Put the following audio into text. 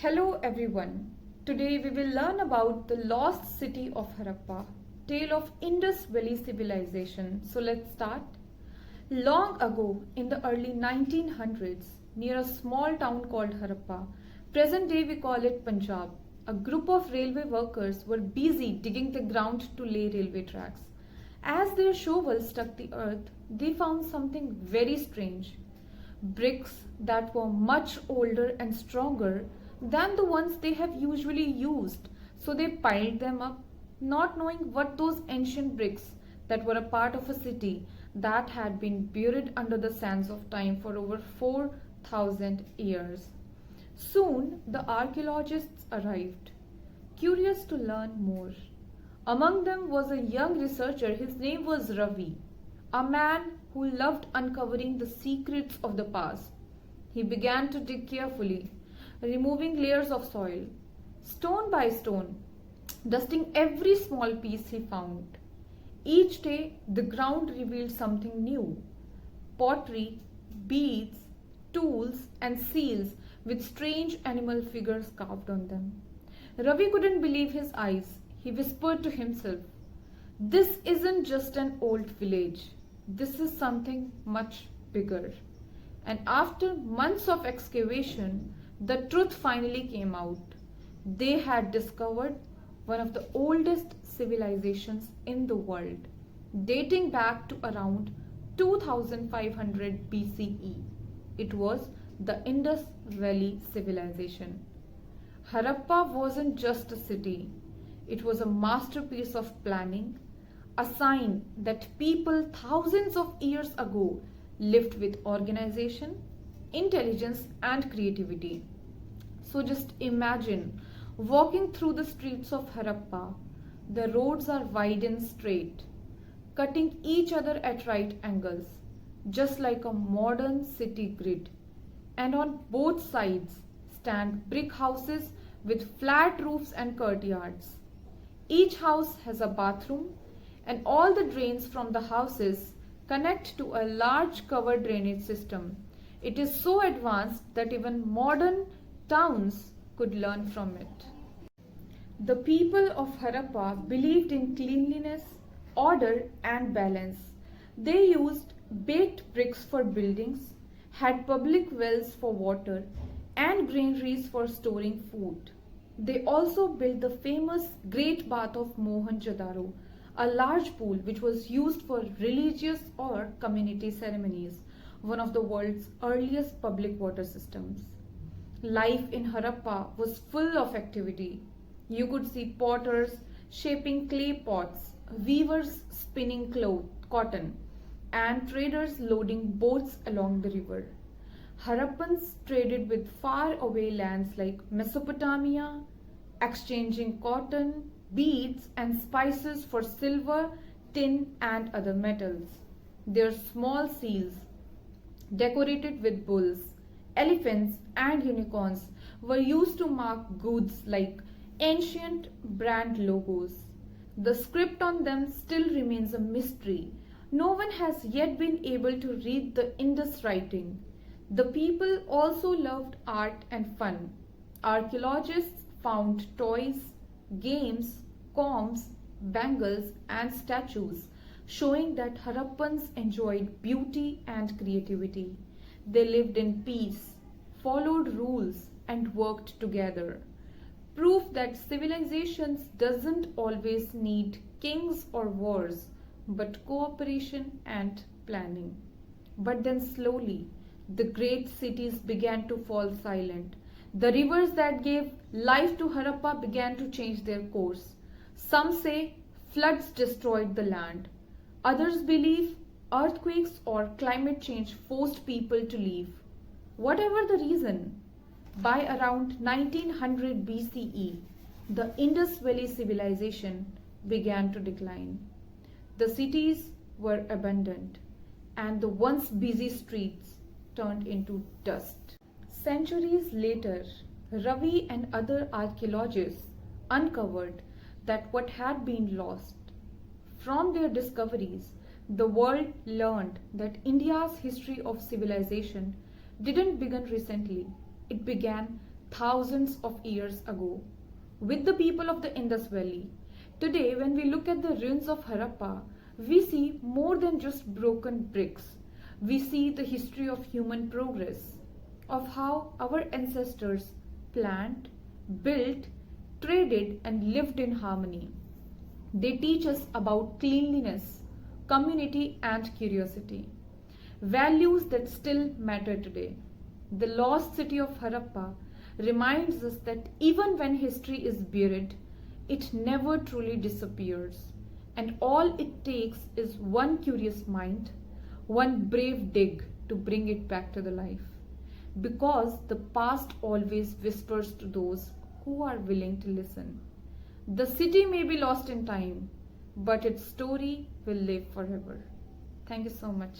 Hello everyone. Today we will learn about the lost city of Harappa, tale of Indus Valley civilization. So let's start. Long ago in the early 1900s, near a small town called Harappa, present day we call it Punjab, a group of railway workers were busy digging the ground to lay railway tracks. As their shovels struck the earth, they found something very strange. Bricks that were much older and stronger than the ones they have usually used. So they piled them up, not knowing what those ancient bricks that were a part of a city that had been buried under the sands of time for over 4,000 years. Soon the archaeologists arrived, curious to learn more. Among them was a young researcher. His name was Ravi, a man who loved uncovering the secrets of the past. He began to dig carefully, removing layers of soil, stone by stone, dusting every small piece he found. Each day, the ground revealed something new: pottery, beads, tools, and seals with strange animal figures carved on them. Ravi couldn't believe his eyes. He whispered to himself, "This isn't just an old village. This is something much bigger." And after months of excavation, the truth finally came out. They had discovered one of the oldest civilizations in the world, dating back to around 2500 BCE. It was the Indus Valley civilization. Harappa wasn't just a city, it was a masterpiece of planning, a sign that people thousands of years ago lived with organization, intelligence, and creativity. So just imagine walking through the streets of Harappa. The roads are wide and straight, cutting each other at right angles, just like a modern city grid. And on both sides stand brick houses with flat roofs and courtyards. Each house has a bathroom, and all the drains from the houses connect to a large covered drainage system. It is so advanced that even modern towns could learn from it. The people of Harappa believed in cleanliness, order, and balance. They used baked bricks for buildings, had public wells for water, and granaries for storing food. They also built the famous Great Bath of Mohenjo-daro, a large pool which was used for religious or community ceremonies, one of the world's earliest public water systems. Life in Harappa was full of activity. You could see potters shaping clay pots, weavers spinning cotton, and traders loading boats along the river. Harappans traded with faraway lands like Mesopotamia, exchanging cotton, beads, and spices for silver, tin, and other metals. Their small seals, decorated with bulls, elephants, and unicorns, were used to mark goods like ancient brand logos. The script on them still remains a mystery. No one has yet been able to read the Indus writing. The people also loved art and fun. Archaeologists found toys, games, combs, bangles, and statues, showing that Harappans enjoyed beauty and creativity. They lived in peace, followed rules, and worked together. Proof that civilizations doesn't always need kings or wars, but cooperation and planning. But then slowly, the great cities began to fall silent. The rivers that gave life to Harappa began to change their course. Some say floods destroyed the land. Others believe earthquakes or climate change forced people to leave. Whatever the reason, by around 1900 BCE, the Indus Valley civilization began to decline. The cities were abandoned, and the once busy streets turned into dust. Centuries later, Ravi and other archaeologists uncovered that what had been lost. From their discoveries, the world learned that India's history of civilization didn't begin recently. It began thousands of years ago with the people of the Indus Valley. Today, when we look at the ruins of Harappa, we see more than just broken bricks. We see the history of human progress, of how our ancestors planned, built, traded, and lived in harmony. They teach us about cleanliness, community, and curiosity, values that still matter today. The lost city of Harappa reminds us that even when history is buried, it never truly disappears. And all it takes is one curious mind, one brave dig to bring it back to the life. Because the past always whispers to those who are willing to listen. The city may be lost in time, but its story will live forever. Thank you so much.